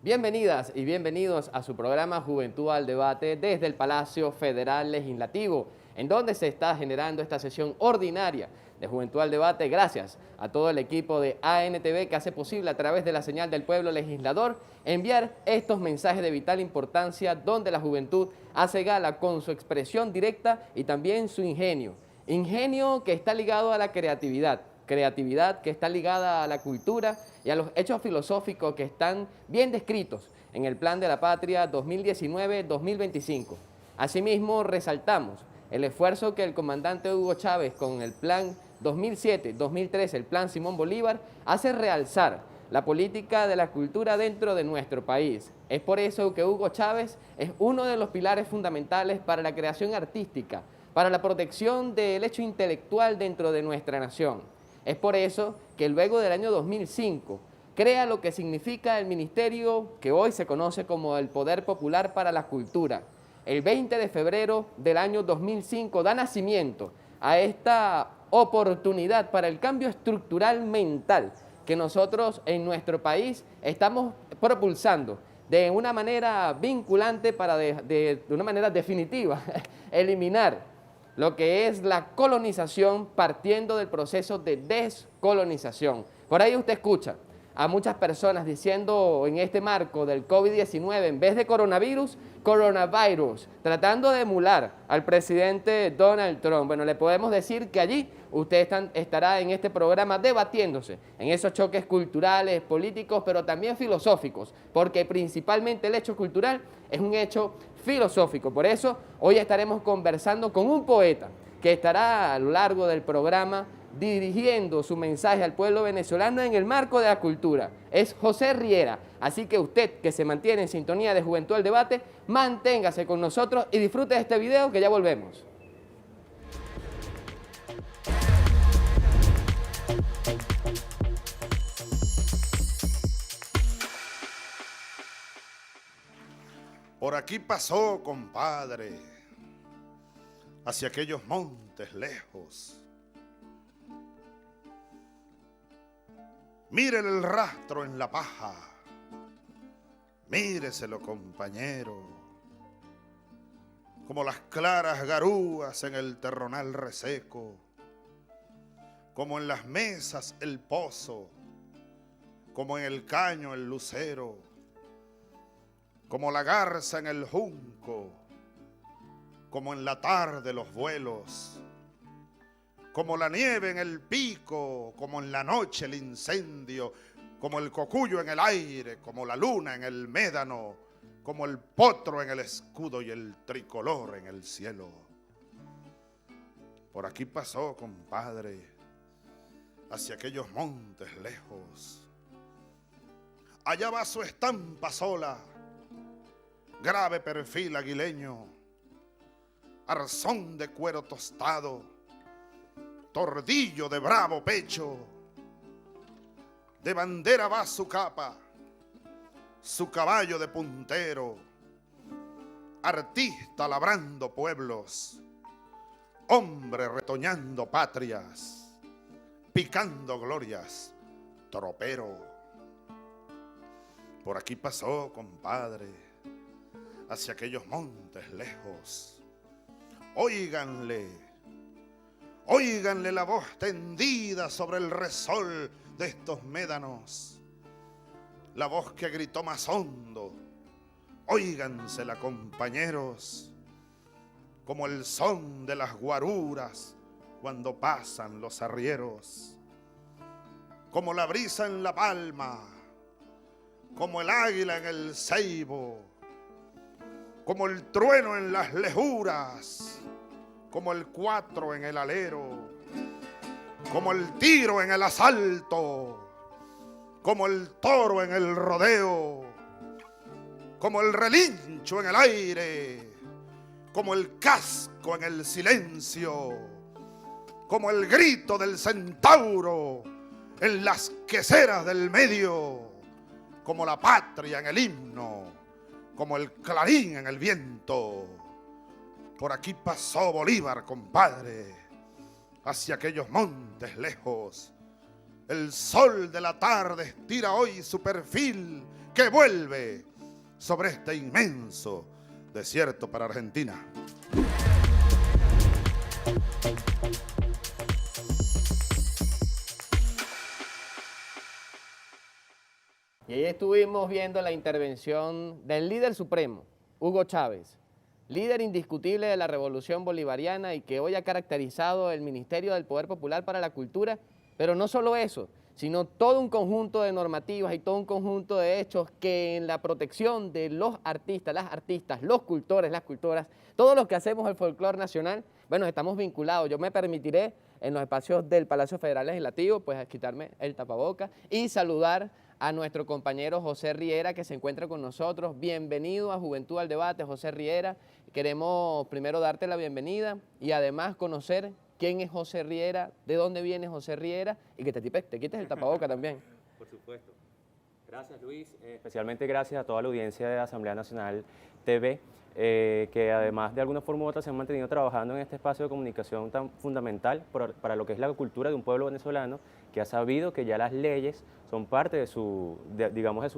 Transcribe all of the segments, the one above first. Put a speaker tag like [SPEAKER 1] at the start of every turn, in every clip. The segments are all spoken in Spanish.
[SPEAKER 1] Bienvenidas y bienvenidos a su programa Juventud al Debate desde el Palacio Federal Legislativo, en donde se está generando esta sesión ordinaria de Juventud al Debate gracias a todo el equipo de ANTV que hace posible a través de la señal del pueblo legislador enviar estos mensajes de vital importancia donde la juventud hace gala con su expresión directa y también su ingenio. Ingenio que está ligado a la creatividad que está ligada a la cultura y a los hechos filosóficos que están bien descritos en el Plan de la Patria 2019-2025. Asimismo, resaltamos el esfuerzo que el comandante Hugo Chávez con el Plan 2007-2013, el Plan Simón Bolívar, hace realzar la política de la cultura dentro de nuestro país. Es por eso que Hugo Chávez es uno de los pilares fundamentales para la creación artística, para la protección del hecho intelectual dentro de nuestra nación. Es por eso que luego del año 2005 crea lo que significa el ministerio que hoy se conoce como el Poder Popular para la Cultura. El 20 de febrero del año 2005 da nacimiento a esta oportunidad para el cambio estructural mental que nosotros en nuestro país estamos propulsando de una manera vinculante para de una manera definitiva eliminar lo que es la colonización partiendo del proceso de descolonización. Por ahí usted escucha a muchas personas diciendo en este marco del COVID-19, en vez de coronavirus, coronavirus, tratando de emular al presidente Donald Trump. Bueno, le podemos decir que allí usted estará en este programa debatiéndose en esos choques culturales, políticos, pero también filosóficos, porque principalmente el hecho cultural es un hecho filosófico. Por eso hoy estaremos conversando con un poeta que estará a lo largo del programa dirigiendo su mensaje al pueblo venezolano en el marco de la cultura. Es José Riera, así que usted que se mantiene en sintonía de Juventud al Debate, manténgase con nosotros y disfrute de este video que ya volvemos.
[SPEAKER 2] Por aquí pasó, compadre, hacia aquellos montes lejos. Miren el rastro en la paja, míreselo, compañero, como las claras garúas en el terronal reseco, como en las mesas el pozo, como en el caño el lucero, como la garza en el junco, como en la tarde los vuelos, como la nieve en el pico, como en la noche el incendio, como el cocuyo en el aire, como la luna en el médano, como el potro en el escudo y el tricolor en el cielo. Por aquí pasó, compadre, hacia aquellos montes lejos. Allá va su estampa sola, grave perfil aguileño, arzón de cuero tostado, tordillo de bravo pecho, de bandera va su capa, su caballo de puntero, artista labrando pueblos, hombre retoñando patrias, picando glorias, tropero. Por aquí pasó, compadre, hacia aquellos montes lejos. Óiganle la voz tendida sobre el resol de estos médanos, la voz que gritó más hondo. Óigansela, compañeros, como el son de las guaruras cuando pasan los arrieros, como la brisa en la palma, como el águila en el ceibo, como el trueno en las lejuras, como el cuatro en el alero, como el tiro en el asalto, como el toro en el rodeo, como el relincho en el aire, como el casco en el silencio, como el grito del centauro en las queseras del medio, como la patria en el himno, como el clarín en el viento. Por aquí pasó Bolívar, compadre, hacia aquellos montes lejos. El sol de la tarde estira hoy su perfil que vuelve sobre este inmenso desierto para Argentina.
[SPEAKER 1] Y ahí estuvimos viendo la intervención del líder supremo, Hugo Chávez, líder indiscutible de la Revolución Bolivariana y que hoy ha caracterizado el Ministerio del Poder Popular para la Cultura, pero no solo eso, sino todo un conjunto de normativas y todo un conjunto de hechos que en la protección de los artistas, las artistas, los cultores, las cultoras, todos los que hacemos el folclore nacional, bueno, estamos vinculados. Yo me permitiré en los espacios del Palacio Federal Legislativo, pues a quitarme el tapaboca y saludar a nuestro compañero José Riera, que se encuentra con nosotros. Bienvenido a Juventud al Debate, José Riera. Queremos primero darte la bienvenida y además conocer quién es José Riera, de dónde viene José Riera y que te quites el tapaboca también.
[SPEAKER 3] Por supuesto. Gracias, Luis. Especialmente gracias a toda la audiencia de Asamblea Nacional TV, que además de alguna forma u otra se han mantenido trabajando en este espacio de comunicación tan fundamental para lo que es la cultura de un pueblo venezolano, que ha sabido que ya las leyes son parte de su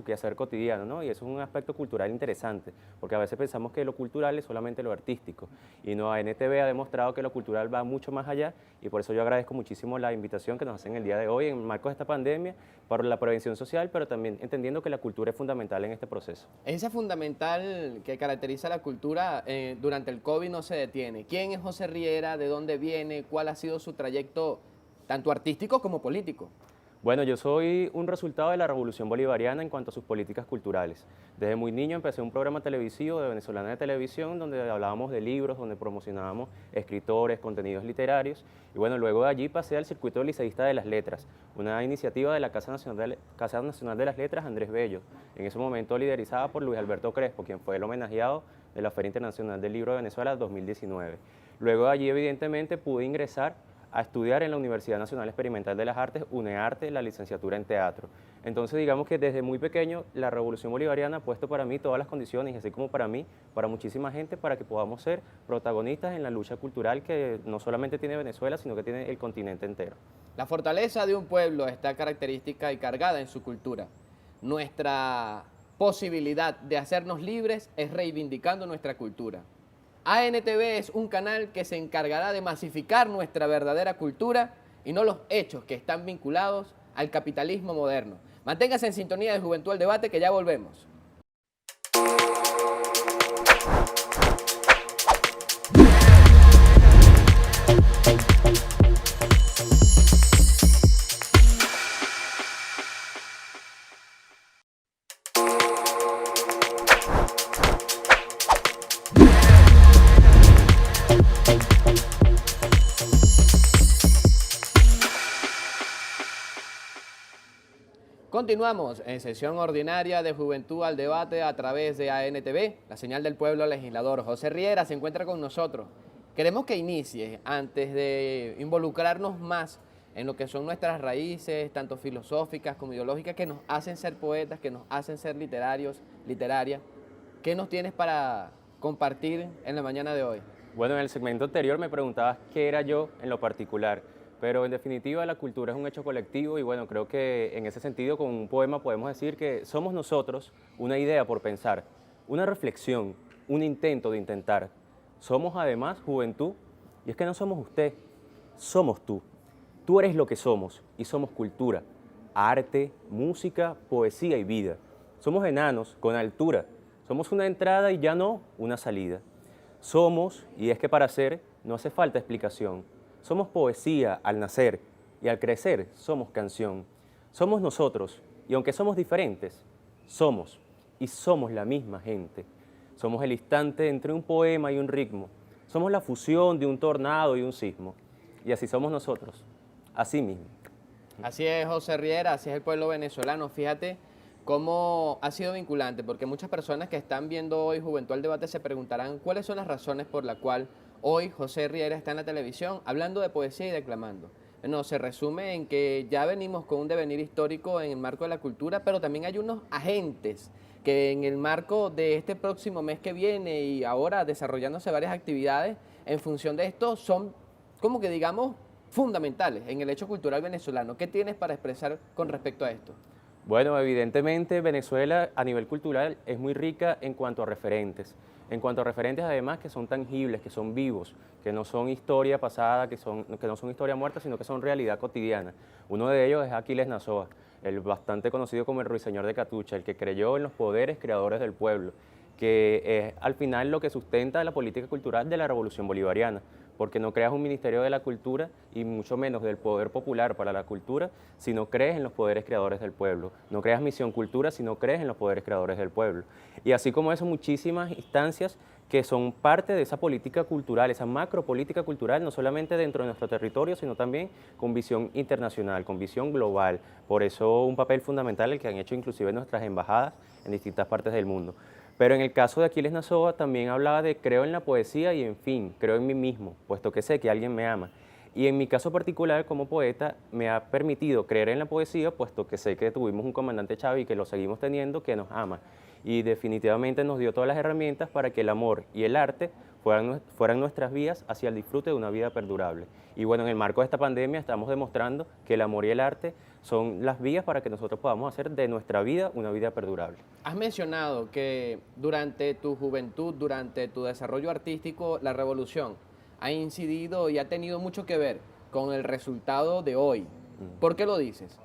[SPEAKER 3] quehacer cotidiano, ¿no? Y eso es un aspecto cultural interesante, porque a veces pensamos que lo cultural es solamente lo artístico, y no, ANTV ha demostrado que lo cultural va mucho más allá, y por eso yo agradezco muchísimo la invitación que nos hacen el día de hoy en marco de esta pandemia, para la prevención social, pero también entendiendo que la cultura es fundamental en este proceso.
[SPEAKER 1] Ese fundamental que caracteriza la cultura durante el COVID no se detiene. ¿Quién es José Riera? ¿De dónde viene? ¿Cuál ha sido su trayecto tanto artístico como político?
[SPEAKER 3] Bueno, yo soy un resultado de la Revolución Bolivariana en cuanto a sus políticas culturales. Desde muy niño empecé un programa televisivo de Venezolana de Televisión donde hablábamos de libros, donde promocionábamos escritores, contenidos literarios. Y bueno, luego de allí pasé al Circuito Liceísta de las Letras, una iniciativa de la Casa Nacional de las Letras Andrés Bello, en ese momento liderizada por Luis Alberto Crespo, quien fue el homenajeado de la Feria Internacional del Libro de Venezuela 2019. Luego de allí, evidentemente, pude ingresar a estudiar en la Universidad Nacional Experimental de las Artes, UNEARTE, la licenciatura en teatro. Entonces, digamos que desde muy pequeño la Revolución Bolivariana ha puesto para mí todas las condiciones, y así como para mí, para muchísima gente, para que podamos ser protagonistas en la lucha cultural que no solamente tiene Venezuela, sino que tiene el continente entero.
[SPEAKER 1] La fortaleza de un pueblo está característica y cargada en su cultura. Nuestra posibilidad de hacernos libres es reivindicando nuestra cultura. ANTV es un canal que se encargará de masificar nuestra verdadera cultura y no los hechos que están vinculados al capitalismo moderno. Manténgase en sintonía de Juventud al Debate, que ya volvemos. Continuamos en sesión ordinaria de Juventud al Debate a través de ANTV, la señal del pueblo legislador. José Riera se encuentra con nosotros. Queremos que inicie, antes de involucrarnos más en lo que son nuestras raíces, tanto filosóficas como ideológicas, que nos hacen ser poetas, que nos hacen ser literarios, literarias. ¿Qué nos tienes para compartir en la mañana de hoy?
[SPEAKER 3] Bueno, en el segmento anterior me preguntabas qué era yo en lo particular. Pero en definitiva la cultura es un hecho colectivo y bueno, creo que en ese sentido con un poema podemos decir que somos nosotros una idea por pensar, una reflexión, un intento de intentar. Somos además juventud y es que no somos usted, somos tú. Tú eres lo que somos y somos cultura, arte, música, poesía y vida. Somos enanos con altura, somos una entrada y ya no una salida. Somos, y es que para ser no hace falta explicación. Somos poesía al nacer y al crecer somos canción. Somos nosotros y aunque somos diferentes, somos y somos la misma gente. Somos el instante entre un poema y un ritmo. Somos la fusión de un tornado y un sismo. Y así somos nosotros, así mismo.
[SPEAKER 1] Así es, José Riera, así es el pueblo venezolano. Fíjate cómo ha sido vinculante, porque muchas personas que están viendo hoy Juventud al Debate se preguntarán cuáles son las razones por las cuales hoy José Riera está en la televisión hablando de poesía y declamando. Bueno, se resume en que ya venimos con un devenir histórico en el marco de la cultura, pero también hay unos agentes que en el marco de este próximo mes que viene y ahora desarrollándose varias actividades en función de esto son como que digamos fundamentales en el hecho cultural venezolano. ¿Qué tienes para expresar con respecto a esto?
[SPEAKER 3] Bueno, evidentemente Venezuela a nivel cultural es muy rica en cuanto a referentes. En cuanto a referentes además que son tangibles, que son vivos, que no son historia pasada, que no son historia muerta, sino que son realidad cotidiana. Uno de ellos es Aquiles Nazoa, el bastante conocido como el Ruiseñor de Catucha, el que creyó en los poderes creadores del pueblo, que es al final lo que sustenta la política cultural de la Revolución Bolivariana, porque no creas un Ministerio de la Cultura y mucho menos del poder popular para la cultura si no crees en los poderes creadores del pueblo. No creas Misión Cultura si no crees en los poderes creadores del pueblo. Y así como eso, muchísimas instancias que son parte de esa política cultural, esa macro política cultural, no solamente dentro de nuestro territorio, sino también con visión internacional, con visión global. Por eso un papel fundamental el que han hecho inclusive nuestras embajadas en distintas partes del mundo. Pero en el caso de Aquiles Nazoa también hablaba de creo en la poesía y en fin, creo en mí mismo, puesto que sé que alguien me ama. Y en mi caso particular como poeta me ha permitido creer en la poesía, puesto que sé que tuvimos un comandante Chávez y que lo seguimos teniendo, que nos ama. Y definitivamente nos dio todas las herramientas para que el amor y el arte fueran nuestras vías hacia el disfrute de una vida perdurable. Y bueno, en el marco de esta pandemia estamos demostrando que el amor y el arte son las vías para que nosotros podamos hacer de nuestra vida una vida perdurable.
[SPEAKER 1] Has mencionado que durante tu juventud, durante tu desarrollo artístico, la revolución ha incidido y ha tenido mucho que ver con el resultado de hoy. ¿Por qué lo dices?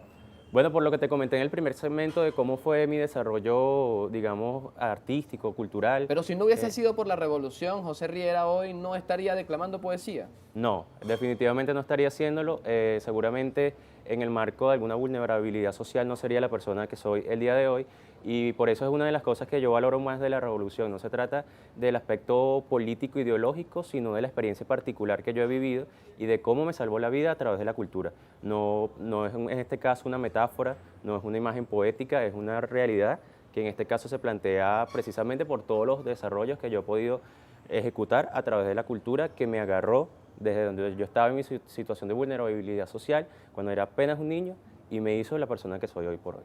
[SPEAKER 3] Bueno, por lo que te comenté en el primer segmento de cómo fue mi desarrollo, digamos, artístico, cultural.
[SPEAKER 1] Pero si no hubiese sido por la revolución, José Riera hoy no estaría declamando poesía.
[SPEAKER 3] No, definitivamente no estaría haciéndolo. Seguramente en el marco de alguna vulnerabilidad social no sería la persona que soy el día de hoy. Y por eso es una de las cosas que yo valoro más de la revolución. No se trata del aspecto político ideológico, sino de la experiencia particular que yo he vivido y de cómo me salvó la vida a través de la cultura. No es en este caso una metáfora, no es una imagen poética, es una realidad que en este caso se plantea precisamente por todos los desarrollos que yo he podido ejecutar a través de la cultura que me agarró desde donde yo estaba en mi situación de vulnerabilidad social, cuando era apenas un niño, y me hizo la persona que soy hoy por hoy.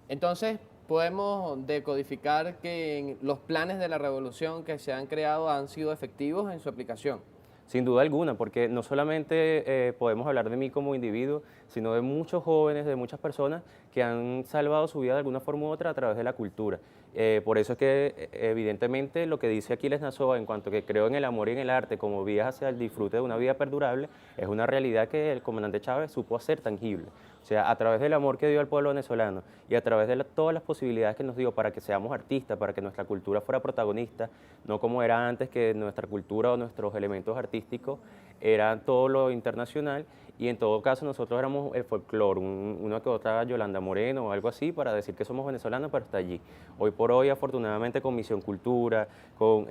[SPEAKER 1] Entonces, podemos decodificar que los planes de la revolución que se han creado han sido efectivos en su aplicación.
[SPEAKER 3] Sin duda alguna, porque no solamente podemos hablar de mí como individuo, sino de muchos jóvenes, de muchas personas que han salvado su vida de alguna forma u otra a través de la cultura. Por eso es que evidentemente lo que dice Aquiles Nazoa en cuanto que creo en el amor y en el arte como vías hacia el disfrute de una vida perdurable, es una realidad que el comandante Chávez supo hacer tangible. O sea, a través del amor que dio al pueblo venezolano y a través de todas las posibilidades que nos dio para que seamos artistas, para que nuestra cultura fuera protagonista, no como era antes que nuestra cultura o nuestros elementos artísticos eran todo lo internacional y en todo caso nosotros éramos el folclore, una que otra Yolanda Moreno o algo así para decir que somos venezolanos, pero está allí. Hoy por hoy, afortunadamente, con Misión Cultura, con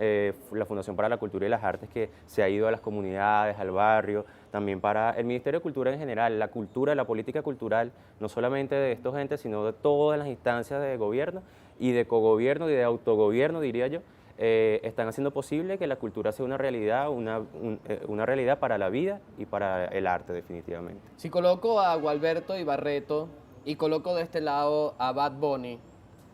[SPEAKER 3] la Fundación para la Cultura y las Artes que se ha ido a las comunidades, al barrio, también para el Ministerio de Cultura en general, la cultura, la política cultural, no solamente de estos entes, sino de todas las instancias de gobierno y de cogobierno y de autogobierno, diría yo, están haciendo posible que la cultura sea una realidad, una realidad para la vida y para el arte, definitivamente.
[SPEAKER 1] Si coloco a Gualberto Ibarreto y coloco de este lado a Bad Bunny,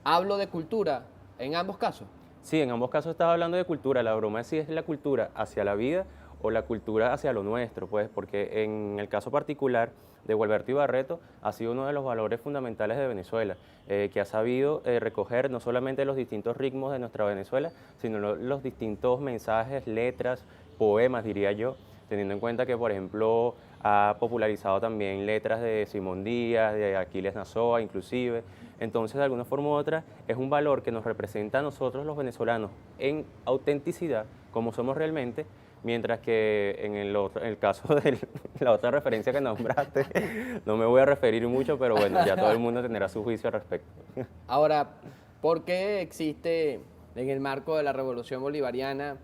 [SPEAKER 1] ¿hablo de cultura en ambos casos?
[SPEAKER 3] Sí, en ambos casos estaba hablando de cultura. La broma es si es la cultura hacia la vida o la cultura hacia lo nuestro, pues, porque en el caso particular de Gualberto Ibarreto ha sido uno de los valores fundamentales de Venezuela, que ha sabido recoger no solamente los distintos ritmos de nuestra Venezuela, sino los distintos mensajes, letras, poemas, diría yo, teniendo en cuenta que, por ejemplo, ha popularizado también letras de Simón Díaz, de Aquiles Nazoa, inclusive. Entonces, de alguna forma u otra, es un valor que nos representa a nosotros los venezolanos en autenticidad, como somos realmente, mientras que en el caso de la otra referencia que nombraste, no me voy a referir mucho, pero bueno, ya todo el mundo tendrá su juicio al respecto.
[SPEAKER 1] Ahora, ¿por qué existe en el marco de la Revolución Bolivariana,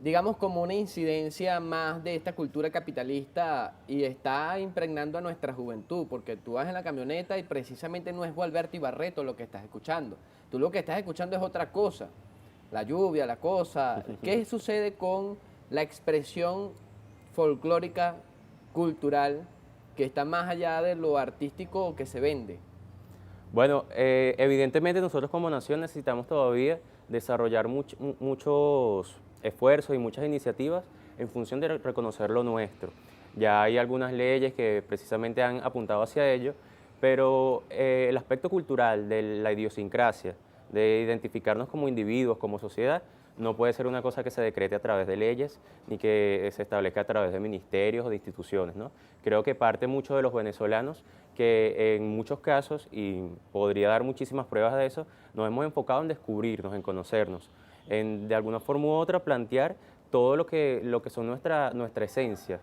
[SPEAKER 1] digamos, como una incidencia más de esta cultura capitalista y está impregnando a nuestra juventud? Porque tú vas en la camioneta y precisamente no es Gualberto Ibarreto lo que estás escuchando. Tú lo que estás escuchando es otra cosa. La lluvia, la cosa. ¿Qué sucede con la expresión folclórica, cultural, que está más allá de lo artístico que se vende?
[SPEAKER 3] Bueno, evidentemente nosotros como nación necesitamos todavía desarrollar muchos esfuerzos y muchas iniciativas en función de reconocer lo nuestro. Ya hay algunas leyes que precisamente han apuntado hacia ello, pero el aspecto cultural de la idiosincrasia, de identificarnos como individuos, como sociedad, no puede ser una cosa que se decrete a través de leyes ni que se establezca a través de ministerios o de instituciones, ¿no? Creo que parte mucho de los venezolanos que en muchos casos, y podría dar muchísimas pruebas de eso, nos hemos enfocado en descubrirnos, en conocernos, en de alguna forma u otra plantear todo lo que son nuestra esencia.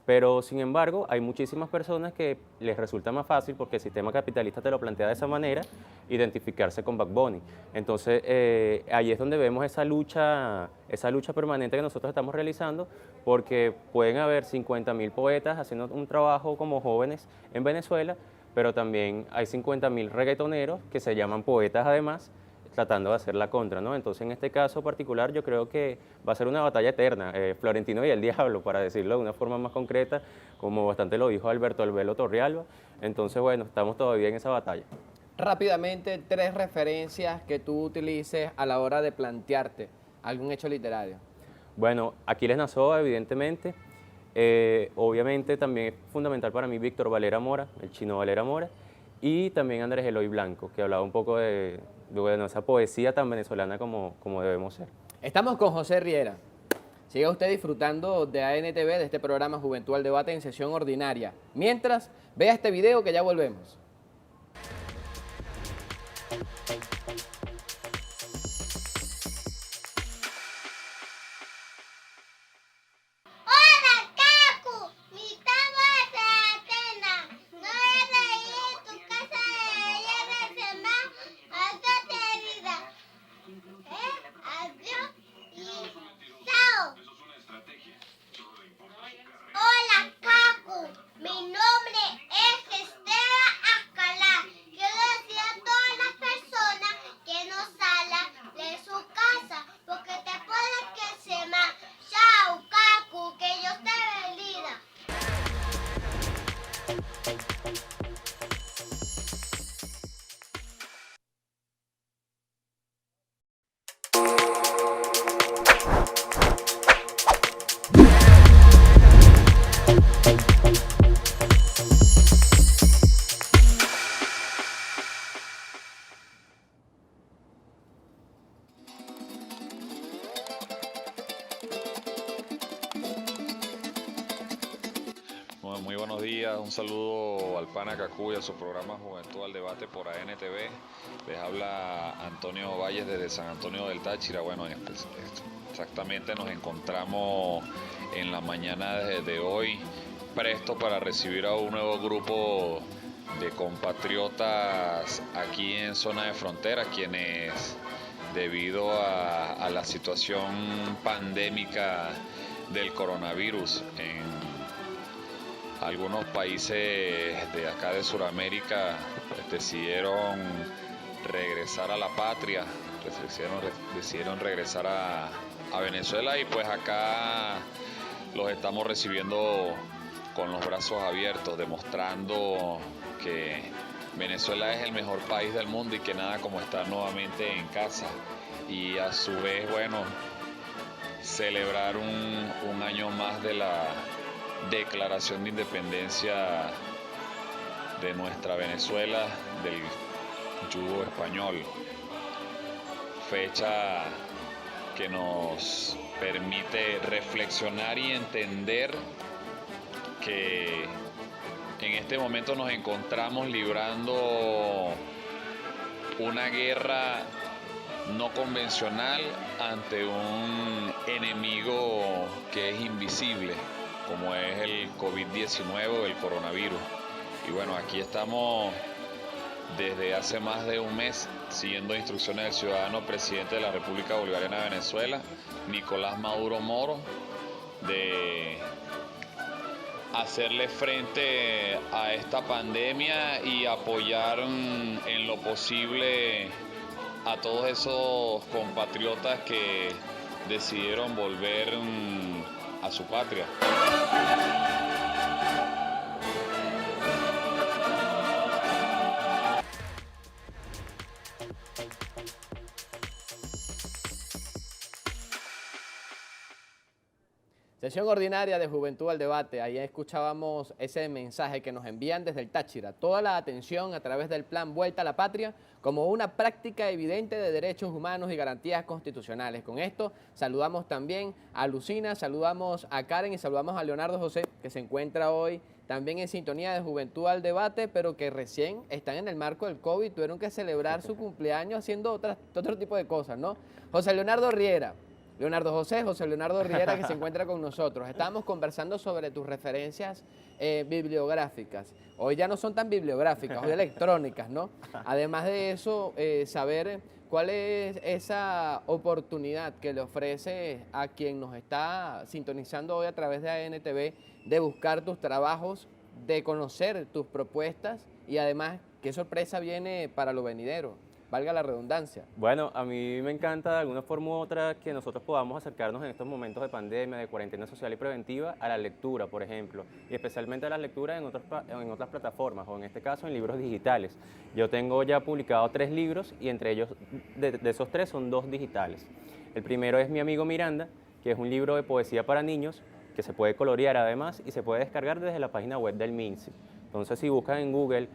[SPEAKER 3] Pero, sin embargo, hay muchísimas personas que les resulta más fácil, porque el sistema capitalista te lo plantea de esa manera, identificarse con Bad Bunny. Entonces, ahí es donde vemos esa lucha permanente que nosotros estamos realizando, porque pueden haber 50.000 poetas haciendo un trabajo como jóvenes en Venezuela, pero también hay 50.000 reggaetoneros que se llaman poetas además, tratando de hacer la contra, ¿no? Entonces, en este caso particular, yo creo que va a ser una batalla eterna, Florentino y el Diablo, para decirlo de una forma más concreta, como bastante lo dijo Alberto Albelo Torrealba. Entonces, bueno, estamos todavía en esa batalla.
[SPEAKER 1] Rápidamente, 3 referencias que tú utilices a la hora de plantearte algún hecho literario.
[SPEAKER 3] Bueno, Aquiles Nazoa, evidentemente. Obviamente también es fundamental para mí Víctor Valera Mora, el chino Valera Mora, y también Andrés Eloy Blanco, que hablaba un poco de bueno, esa poesía tan venezolana como debemos ser.
[SPEAKER 1] Estamos con José Riera. Siga usted disfrutando de ANTV, de este programa Juventud al Debate en sesión ordinaria. Mientras, vea este video que ya volvemos.
[SPEAKER 4] Muy buenos días, un saludo al pana Cacú y a su programa Juventud al Debate por ANTV. Les habla Antonio Valles desde San Antonio del Táchira. Bueno, exactamente nos encontramos en la mañana de hoy presto para recibir a un nuevo grupo de compatriotas aquí en zona de frontera, quienes debido a la situación pandémica del coronavirus en algunos países de acá de Sudamérica pues, decidieron regresar a la patria, decidieron regresar a Venezuela, y pues acá los estamos recibiendo con los brazos abiertos, demostrando que Venezuela es el mejor país del mundo y que nada como estar nuevamente en casa, y a su vez, bueno, celebrar un año más de la Declaración de Independencia de nuestra Venezuela del yugo español, fecha que nos permite reflexionar y entender que en este momento nos encontramos librando una guerra no convencional ante un enemigo que es invisible, como es el COVID-19 o el coronavirus. Y bueno, aquí estamos desde hace más de un mes siguiendo instrucciones del ciudadano presidente de la República Bolivariana de Venezuela, Nicolás Maduro Moro, de hacerle frente a esta pandemia y apoyar en lo posible a todos esos compatriotas que decidieron volver a su patria.
[SPEAKER 1] Sesión ordinaria de Juventud al Debate. Ahí escuchábamos ese mensaje que nos envían desde el Táchira. Toda la atención a través del plan Vuelta a la Patria como una práctica evidente de derechos humanos y garantías constitucionales. Con esto saludamos también a Lucina, saludamos a Karen y saludamos a Leonardo José, que se encuentra hoy también en sintonía de Juventud al Debate, pero que recién están en el marco del COVID, tuvieron que celebrar su cumpleaños haciendo otro tipo de cosas, ¿no? José Leonardo Riera. José Leonardo Riera, que se encuentra con nosotros. Estábamos conversando sobre tus referencias bibliográficas. Hoy ya no son tan bibliográficas, hoy electrónicas, ¿no? Además de eso, saber cuál es esa oportunidad que le ofrece a quien nos está sintonizando hoy a través de ANTV de buscar tus trabajos, de conocer tus propuestas y además qué sorpresa viene para lo venidero. Valga la redundancia.
[SPEAKER 3] Bueno, a mí me encanta de alguna forma u otra que nosotros podamos acercarnos en estos momentos de pandemia, de cuarentena social y preventiva, a la lectura, por ejemplo, y especialmente a la lectura en otras plataformas, o en este caso en libros digitales. Yo tengo ya publicado 3 libros y entre ellos, de esos 3 son 2 digitales. El primero es Mi amigo Miranda, que es un libro de poesía para niños, que se puede colorear además y se puede descargar desde la página web del MINSI. Entonces, si buscan en Google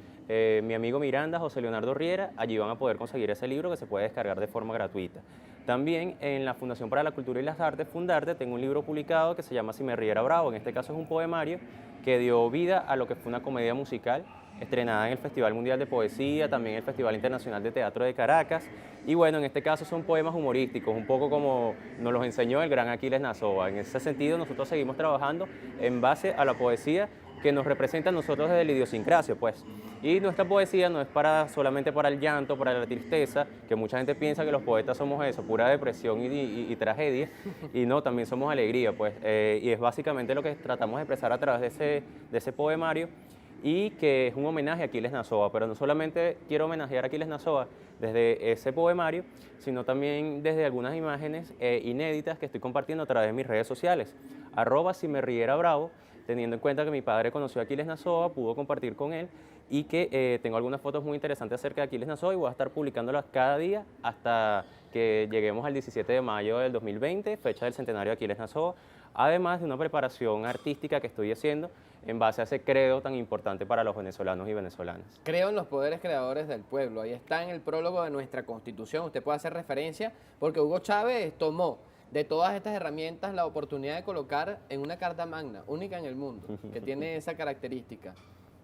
[SPEAKER 3] Mi amigo Miranda, José Leonardo Riera, allí van a poder conseguir ese libro que se puede descargar de forma gratuita. También en la Fundación para la Cultura y las Artes, Fundarte, tengo un libro publicado que se llama Si me riera bravo. En este caso es un poemario que dio vida a lo que fue una comedia musical estrenada en el Festival Mundial de Poesía, también el Festival Internacional de Teatro de Caracas. Y bueno, en este caso son poemas humorísticos, un poco como nos los enseñó el gran Aquiles Nazoa. En ese sentido, nosotros seguimos trabajando en base a la poesía que nos representa a nosotros desde la idiosincrasia, pues. Y nuestra poesía no es solamente para el llanto, para la tristeza, que mucha gente piensa que los poetas somos eso, pura depresión y tragedia, y no, también somos alegría, pues. Y es básicamente lo que tratamos de expresar a través de ese poemario, y que es un homenaje a Aquiles Nazoa, pero no solamente quiero homenajear a Aquiles Nazoa desde ese poemario, sino también desde algunas imágenes inéditas que estoy compartiendo a través de mis redes sociales, @simerrierabravo, teniendo en cuenta que mi padre conoció a Aquiles Nazoa, pudo compartir con él, y que tengo algunas fotos muy interesantes acerca de Aquiles Nazoa y voy a estar publicándolas cada día hasta que lleguemos al 17 de mayo del 2020, fecha del centenario de Aquiles Nazoa, además de una preparación artística que estoy haciendo en base a ese credo tan importante para los venezolanos y venezolanas.
[SPEAKER 1] Creo en los poderes creadores del pueblo. Ahí está en el prólogo de nuestra Constitución. Usted puede hacer referencia porque Hugo Chávez tomó de todas estas herramientas la oportunidad de colocar en una carta magna, única en el mundo, que tiene esa característica.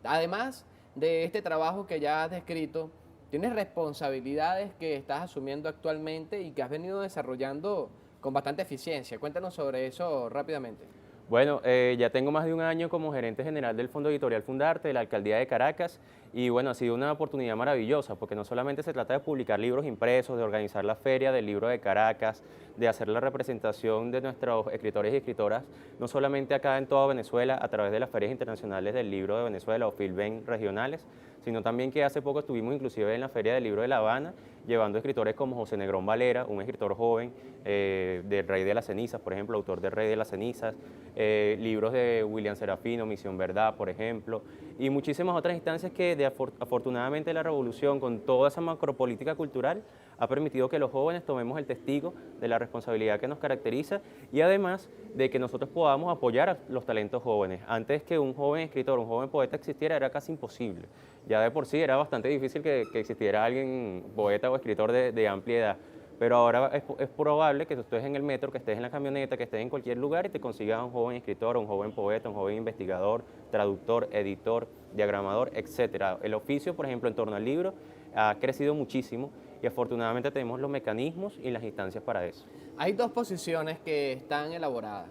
[SPEAKER 1] Además de este trabajo que ya has descrito, tienes responsabilidades que estás asumiendo actualmente y que has venido desarrollando con bastante eficiencia. Cuéntanos sobre eso rápidamente.
[SPEAKER 3] Bueno, ya tengo más de un año como gerente general del Fondo Editorial Fundarte de la Alcaldía de Caracas, y bueno, ha sido una oportunidad maravillosa porque no solamente se trata de publicar libros impresos, de organizar la feria del libro de Caracas, de hacer la representación de nuestros escritores y escritoras, no solamente acá en toda Venezuela a través de las ferias internacionales del libro de Venezuela o Filben regionales, sino también que hace poco estuvimos inclusive en la Feria del Libro de La Habana, llevando escritores como José Negrón Valera, un escritor joven del Rey de las Cenizas, por ejemplo, autor del Rey de las Cenizas, libros de William Serafino, Misión Verdad, por ejemplo, y muchísimas otras instancias que afortunadamente la revolución, con toda esa macropolítica cultural, ha permitido que los jóvenes tomemos el testigo de la responsabilidad que nos caracteriza y además de que nosotros podamos apoyar a los talentos jóvenes. Antes que un joven escritor, un joven poeta existiera, era casi imposible. Ya de por sí era bastante difícil que existiera alguien poeta o escritor de amplia edad. Pero ahora es probable que tú estés en el metro, que estés en la camioneta, que estés en cualquier lugar y te consigas un joven escritor, un joven poeta, un joven investigador, traductor, editor, diagramador, etc. El oficio, por ejemplo, en torno al libro, ha crecido muchísimo y afortunadamente tenemos los mecanismos y las instancias para eso.
[SPEAKER 1] Hay 2 posiciones que están elaboradas.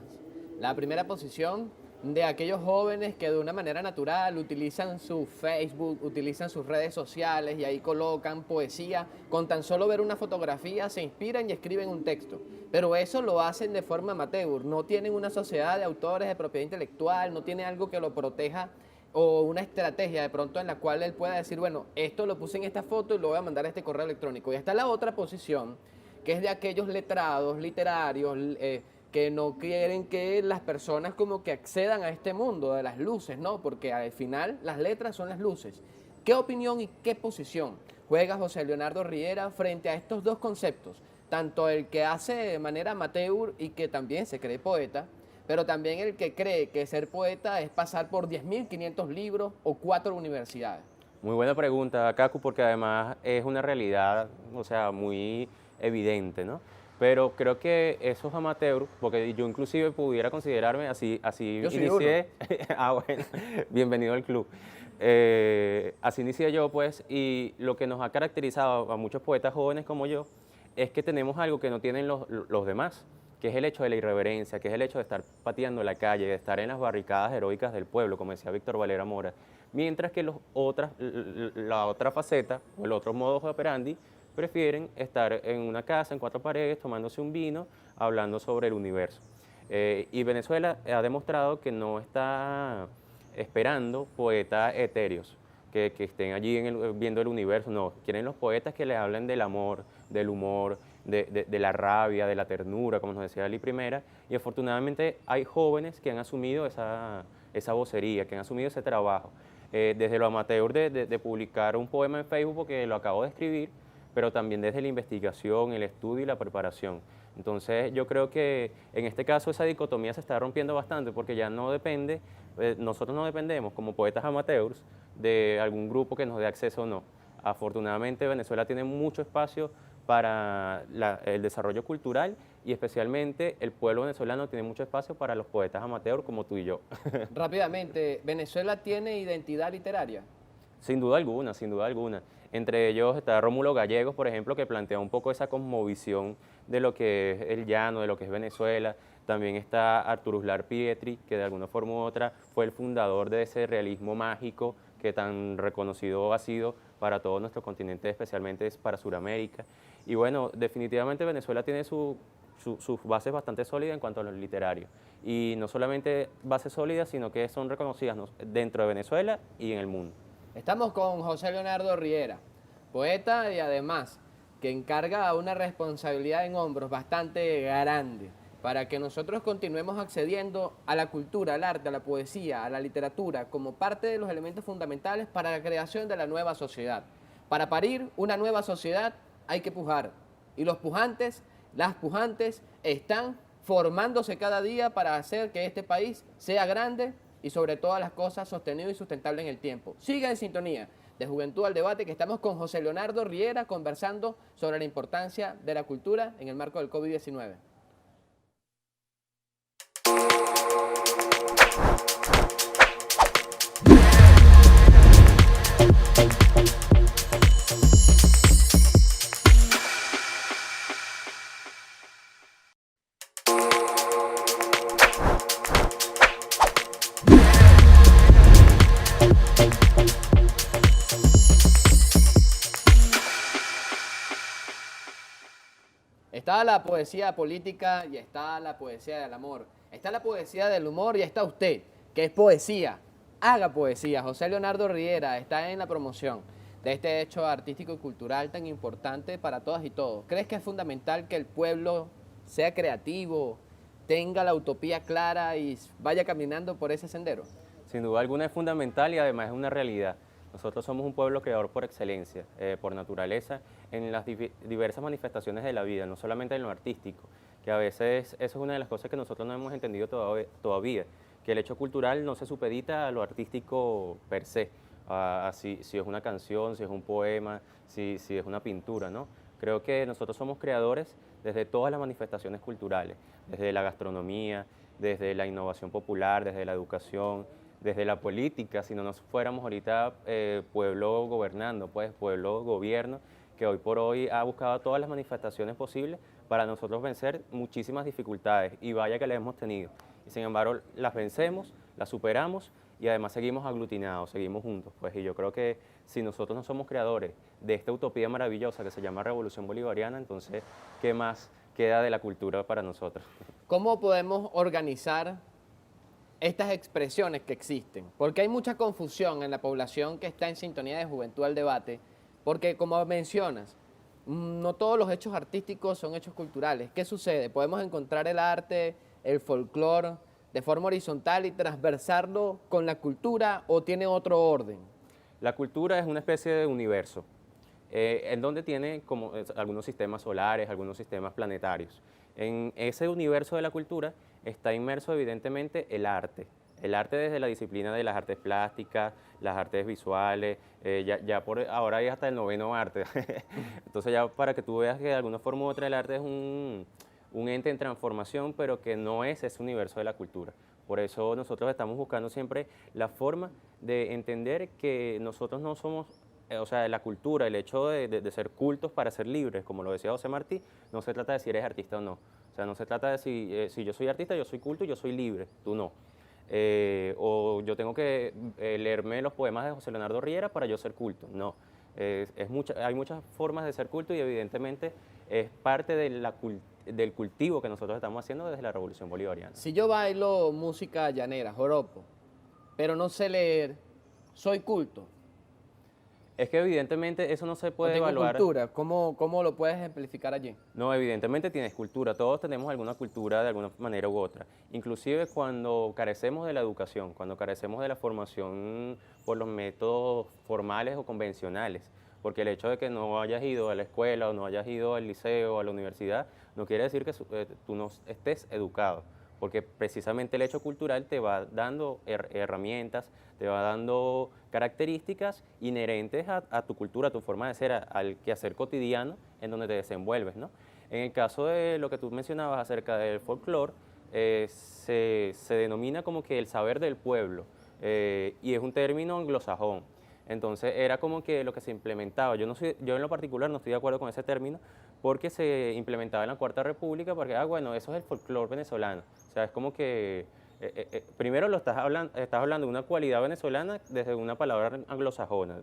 [SPEAKER 1] La primera posición de aquellos jóvenes que de una manera natural utilizan su Facebook, utilizan sus redes sociales y ahí colocan poesía. Con tan solo ver una fotografía se inspiran y escriben un texto. Pero eso lo hacen de forma amateur, no tienen una sociedad de autores de propiedad intelectual, no tiene algo que lo proteja o una estrategia de pronto en la cual él pueda decir, bueno, esto lo puse en esta foto y lo voy a mandar a este correo electrónico. Y está la otra posición, que es de aquellos letrados, literarios, que no quieren que las personas como que accedan a este mundo de las luces, ¿no? Porque al final las letras son las luces. ¿Qué opinión y qué posición juega José Leonardo Riera frente a estos 2 conceptos? Tanto el que hace de manera amateur y que también se cree poeta, pero también el que cree que ser poeta es pasar por 10.500 libros o 4 universidades.
[SPEAKER 3] Muy buena pregunta, Kaku, porque además es una realidad, o sea, muy evidente, ¿no? Pero creo que esos amateurs, porque yo inclusive pudiera considerarme así
[SPEAKER 1] Yo soy
[SPEAKER 3] inicié. Ah, bueno, bienvenido al club. Así inicié yo, pues, y lo que nos ha caracterizado a muchos poetas jóvenes como yo es que tenemos algo que no tienen los demás, que es el hecho de la irreverencia, que es el hecho de estar pateando la calle, de estar en las barricadas heroicas del pueblo, como decía Víctor Valera Mora, mientras que la otra faceta o el otro modus operandi prefieren estar en una casa, en 4 paredes, tomándose un vino, hablando sobre el universo. Y Venezuela ha demostrado que no está esperando poetas etéreos, que estén allí viendo el universo, no, quieren los poetas que les hablen del amor, del humor, de la rabia, de la ternura, como nos decía Ali Primera, y afortunadamente hay jóvenes que han asumido esa vocería, que han asumido ese trabajo. Desde lo amateur de publicar un poema en Facebook, porque lo acabo de escribir, pero también desde la investigación, el estudio y la preparación. Entonces yo creo que en este caso esa dicotomía se está rompiendo bastante porque ya no depende, nosotros no dependemos como poetas amateurs de algún grupo que nos dé acceso o no. Afortunadamente Venezuela tiene mucho espacio para el desarrollo cultural y especialmente el pueblo venezolano tiene mucho espacio para los poetas amateurs como tú y yo.
[SPEAKER 1] Rápidamente, ¿Venezuela tiene identidad literaria?
[SPEAKER 3] Sin duda alguna, sin duda alguna. Entre ellos está Rómulo Gallegos, por ejemplo, que plantea un poco esa cosmovisión de lo que es el llano, de lo que es Venezuela. También está Arturo Uslar Pietri, que de alguna forma u otra fue el fundador de ese realismo mágico que tan reconocido ha sido para todo nuestro continente, especialmente para Sudamérica. Y bueno, definitivamente Venezuela tiene sus bases bastante sólidas en cuanto a lo literario. Y no solamente bases sólidas, sino que son reconocidas dentro de Venezuela y en el mundo.
[SPEAKER 1] Estamos con José Leonardo Riera, poeta y además que encarga una responsabilidad en hombros bastante grande para que nosotros continuemos accediendo a la cultura, al arte, a la poesía, a la literatura como parte de los elementos fundamentales para la creación de la nueva sociedad. Para parir una nueva sociedad hay que pujar y los pujantes, las pujantes están formándose cada día para hacer que este país sea grande y sobre todas las cosas sostenido y sustentable en el tiempo. Siga en sintonía de Juventud al Debate, que estamos con José Leonardo Riera conversando sobre la importancia de la cultura en el marco del COVID-19. Está la poesía política y está la poesía del amor. Está la poesía del humor y está usted, que es poesía. Haga poesía. José Leonardo Riera está en la promoción de este hecho artístico y cultural tan importante para todas y todos. ¿Crees que es fundamental que el pueblo sea creativo, tenga la utopía clara y vaya caminando por ese sendero?
[SPEAKER 3] Sin duda alguna es fundamental y además es una realidad. Nosotros somos un pueblo creador por excelencia, por naturaleza, en las diversas manifestaciones de la vida, no solamente en lo artístico, que a veces eso es una de las cosas que nosotros no hemos entendido todavía, que el hecho cultural no se supedita a lo artístico per se, si es una canción, si es un poema, si es una pintura, ¿no? Creo que nosotros somos creadores desde todas las manifestaciones culturales, desde la gastronomía, desde la innovación popular, desde la educación, desde la política. Si no nos fuéramos ahorita pueblo gobernando, pues pueblo gobierno, que hoy por hoy ha buscado todas las manifestaciones posibles para nosotros vencer muchísimas dificultades, y vaya que las hemos tenido. Y sin embargo las vencemos, las superamos y además seguimos aglutinados, seguimos juntos. Pues, y yo creo que si nosotros no somos creadores de esta utopía maravillosa que se llama Revolución Bolivariana, entonces, ¿qué más queda de la cultura para nosotros?
[SPEAKER 1] ¿Cómo podemos organizar estas expresiones que existen? Porque hay mucha confusión en la población que está en sintonía de Juventud al Debate, porque como mencionas, no todos los hechos artísticos son hechos culturales. ¿Qué sucede? Podemos encontrar el arte, el folclore, de forma horizontal y transversarlo con la cultura, ¿o tiene otro orden?
[SPEAKER 3] La cultura es una especie de universo, en donde tiene como algunos sistemas solares, algunos sistemas planetarios. En ese universo de la cultura está inmerso evidentemente el arte. El arte desde la disciplina de las artes plásticas, las artes visuales, ya por ahora hay hasta el noveno arte. Entonces ya para que tú veas que de alguna forma u otra el arte es un ente en transformación, pero que no es ese universo de la cultura. Por eso nosotros estamos buscando siempre la forma de entender que nosotros no somos, o sea, la cultura, el hecho de ser cultos para ser libres, como lo decía José Martí, no se trata de si eres artista o no. O sea, no se trata de si yo soy artista, yo soy culto, yo soy libre, tú no. O yo tengo que leerme los poemas de José Leonardo Riera para yo ser culto. No, hay muchas formas de ser culto y evidentemente es parte del cultivo que nosotros estamos haciendo desde la Revolución Bolivariana.
[SPEAKER 1] Si yo bailo música llanera, joropo, pero no sé leer, ¿soy culto?
[SPEAKER 3] Es que evidentemente eso no se puede
[SPEAKER 1] ¿O tengo
[SPEAKER 3] evaluar.
[SPEAKER 1] cultura? ¿Cómo lo puedes ejemplificar allí?
[SPEAKER 3] No, evidentemente tienes cultura, todos tenemos alguna cultura de alguna manera u otra. Inclusive cuando carecemos de la educación, cuando carecemos de la formación por los métodos formales o convencionales, porque el hecho de que no hayas ido a la escuela o no hayas ido al liceo o a la universidad no quiere decir que tú no estés educado, porque precisamente el hecho cultural te va dando herramientas, te va dando características inherentes a tu cultura, a tu forma de ser, al quehacer cotidiano en donde te desenvuelves, ¿no? En el caso de lo que tú mencionabas acerca del folclore, se denomina como que el saber del pueblo, y es un término anglosajón. Entonces era como que lo que se implementaba. Yo en lo particular no estoy de acuerdo con ese término porque se implementaba en la Cuarta República porque, bueno, eso es el folclore venezolano. O sea, es como que primero estás hablando de una cualidad venezolana desde una palabra anglosajona,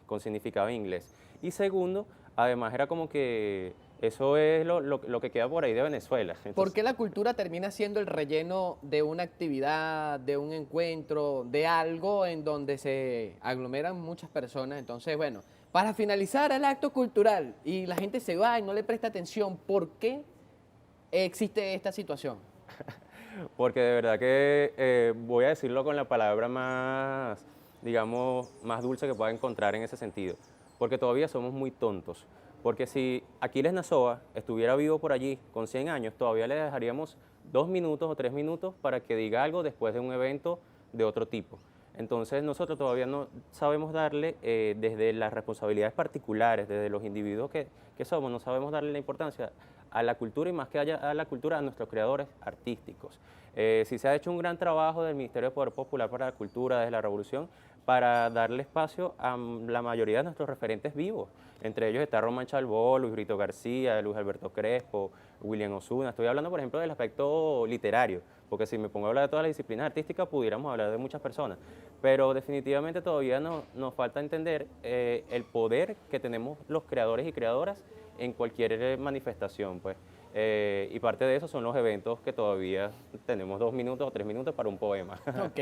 [SPEAKER 3] con significado en inglés. Y segundo, además era como que eso es lo que queda por ahí de Venezuela. Entonces,
[SPEAKER 1] ¿Por qué la cultura termina siendo el relleno de una actividad, de un encuentro, de algo en donde se aglomeran muchas personas? Entonces, bueno, para finalizar el acto cultural y la gente se va y no le presta atención, ¿por qué existe esta situación?
[SPEAKER 3] porque de verdad que voy a decirlo con la palabra más, digamos, más dulce que pueda encontrar en ese sentido, porque todavía somos muy tontos. Porque si Aquiles Nazoa estuviera vivo por allí con 100 años, todavía le dejaríamos 2 minutos o 3 minutos para que diga algo después de un evento de otro tipo. Entonces nosotros todavía no sabemos darle, desde las responsabilidades particulares, desde los individuos que somos, no sabemos darle la importancia a la cultura y más que a la cultura, a nuestros creadores artísticos. Sí se ha hecho un gran trabajo del Ministerio de Poder Popular para la Cultura desde la Revolución para darle espacio a la mayoría de nuestros referentes vivos. Entre ellos está Román Chalbó, Luis Brito García, Luis Alberto Crespo, William Osuna. Estoy hablando, por ejemplo, del aspecto literario, porque si me pongo a hablar de todas las disciplinas artísticas, pudiéramos hablar de muchas personas. Pero definitivamente todavía nos falta entender el poder que tenemos los creadores y creadoras en cualquier manifestación, pues. Y parte de eso son los eventos que todavía tenemos 2 minutos o 3 minutos para un poema.
[SPEAKER 1] Ok,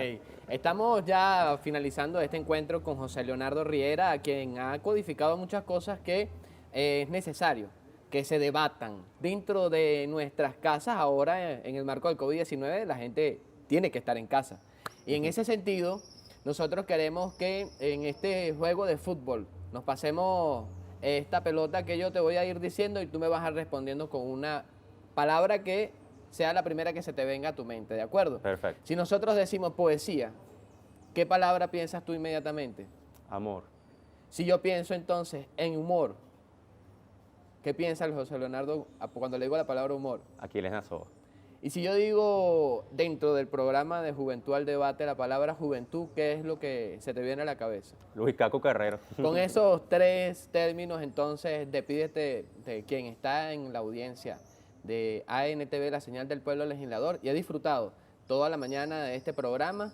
[SPEAKER 1] estamos ya finalizando este encuentro con José Leonardo Riera, quien ha codificado muchas cosas que es necesario que se debatan dentro de nuestras casas. Ahora, en el marco del COVID-19, la gente tiene que estar en casa. Y en ese sentido, nosotros queremos que en este juego de fútbol nos pasemos esta pelota que yo te voy a ir diciendo y tú me vas a ir respondiendo con una palabra que sea la primera que se te venga a tu mente, ¿de acuerdo?
[SPEAKER 3] Perfecto.
[SPEAKER 1] Si nosotros decimos poesía, ¿qué palabra piensas tú inmediatamente?
[SPEAKER 3] Amor.
[SPEAKER 1] Si yo pienso entonces en humor, ¿qué piensa el José Leonardo cuando le digo la palabra humor?
[SPEAKER 3] Aquiles Nazoa.
[SPEAKER 1] Y si yo digo dentro del programa de Juventud al Debate la palabra juventud, ¿qué es lo que se te viene a la cabeza?
[SPEAKER 3] Luis Caco Carrero.
[SPEAKER 1] Con esos 3 términos, entonces, despídete de quien está en la audiencia de ANTV, la señal del pueblo legislador, y ha disfrutado toda la mañana de este programa,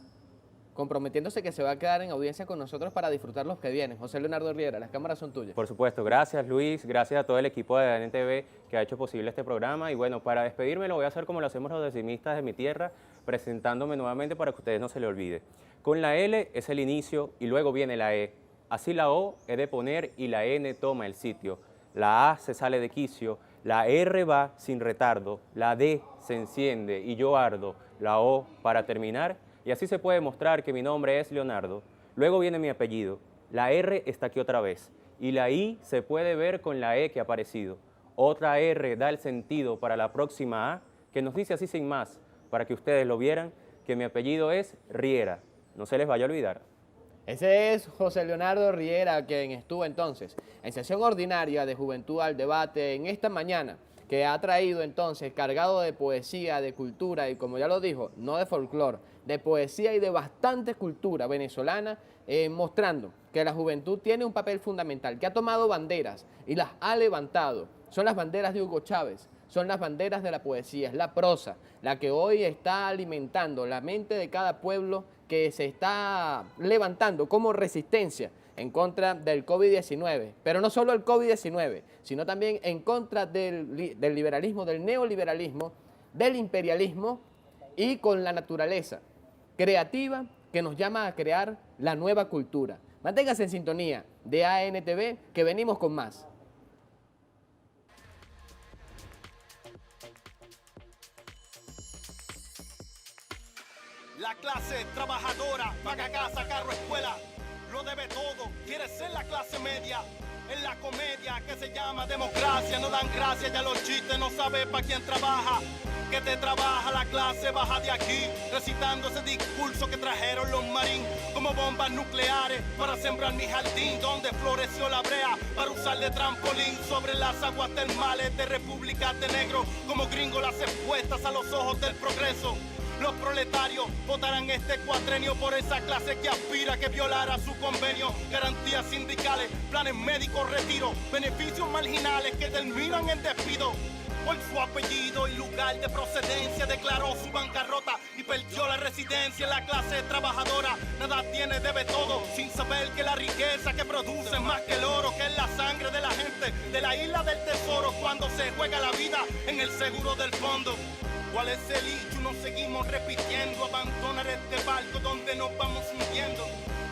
[SPEAKER 1] comprometiéndose que se va a quedar en audiencia con nosotros para disfrutar los que vienen. José Leonardo Riera, las cámaras son tuyas.
[SPEAKER 3] Por supuesto, gracias Luis, gracias a todo el equipo de ANTV que ha hecho posible este programa. Y bueno, para despedirme lo voy a hacer como lo hacemos los decimistas de mi tierra, presentándome nuevamente para que a ustedes no se les olvide. Con la L es el inicio y luego viene la E. Así la O he de poner y la N toma el sitio. La A se sale de quicio, la R va sin retardo, la D se enciende y yo ardo, la O para terminar. Y así se puede mostrar que mi nombre es Leonardo. Luego viene mi apellido. La R está aquí otra vez. Y la I se puede ver con la E que ha aparecido. otra R da el sentido para la próxima A, que nos dice así sin más, para que ustedes lo vieran, que mi apellido es Riera. No se les vaya a olvidar.
[SPEAKER 1] Ese es José Leonardo Riera, quien estuvo entonces en sesión ordinaria de Juventud al Debate en esta mañana, que ha traído entonces cargado de poesía, de cultura y, como ya lo dijo, no de folclore, de poesía y de bastante cultura venezolana, mostrando que la juventud tiene un papel fundamental, que ha tomado banderas y las ha levantado. Son las banderas de Hugo Chávez, son las banderas de la poesía, es la prosa, la que hoy está alimentando la mente de cada pueblo que se está levantando como resistencia en contra del COVID-19, pero no solo el COVID-19, sino también en contra del liberalismo, del neoliberalismo, del imperialismo y con la naturaleza creativa que nos llama a crear la nueva cultura. Manténgase en sintonía de ANTV, que venimos con más.
[SPEAKER 5] La clase trabajadora paga casa, carro, escuela, lo debe todo, quiere ser la clase media. En la comedia que se llama democracia no dan gracias, ya los chistes no sabe para quién trabaja. Que te trabaja la clase baja de aquí, recitando ese discurso que trajeron los marines como bombas nucleares para sembrar mi jardín donde floreció la brea para usar de trampolín sobre las aguas termales de repúblicas de negro como gringo las expuestas a los ojos del progreso. Los proletarios votarán este cuatrenio por esa clase que aspira que violara su convenio. Garantías sindicales, planes médicos, retiro, beneficios marginales que terminan en despido. Por su apellido y lugar de procedencia declaró su bancarrota y perdió la residencia. La clase trabajadora nada tiene, debe todo, sin saber que la riqueza que produce es más que el oro, que es la sangre de la gente de la isla del tesoro cuando se juega la vida en el seguro del fondo. ¿Cuál es el hecho? Nos seguimos repitiendo, abandonar este barco donde nos vamos hundiendo.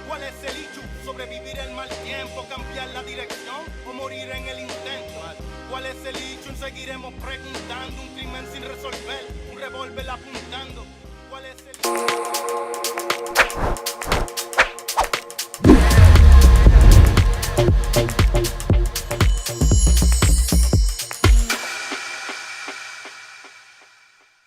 [SPEAKER 5] ¿Cuál es el hecho? Sobrevivir el mal tiempo, cambiar la dirección o morir en el intento. ¿Cuál es el hecho? Seguiremos preguntando, un crimen sin resolver, un revólver apuntando. ¿Cuál es el hecho?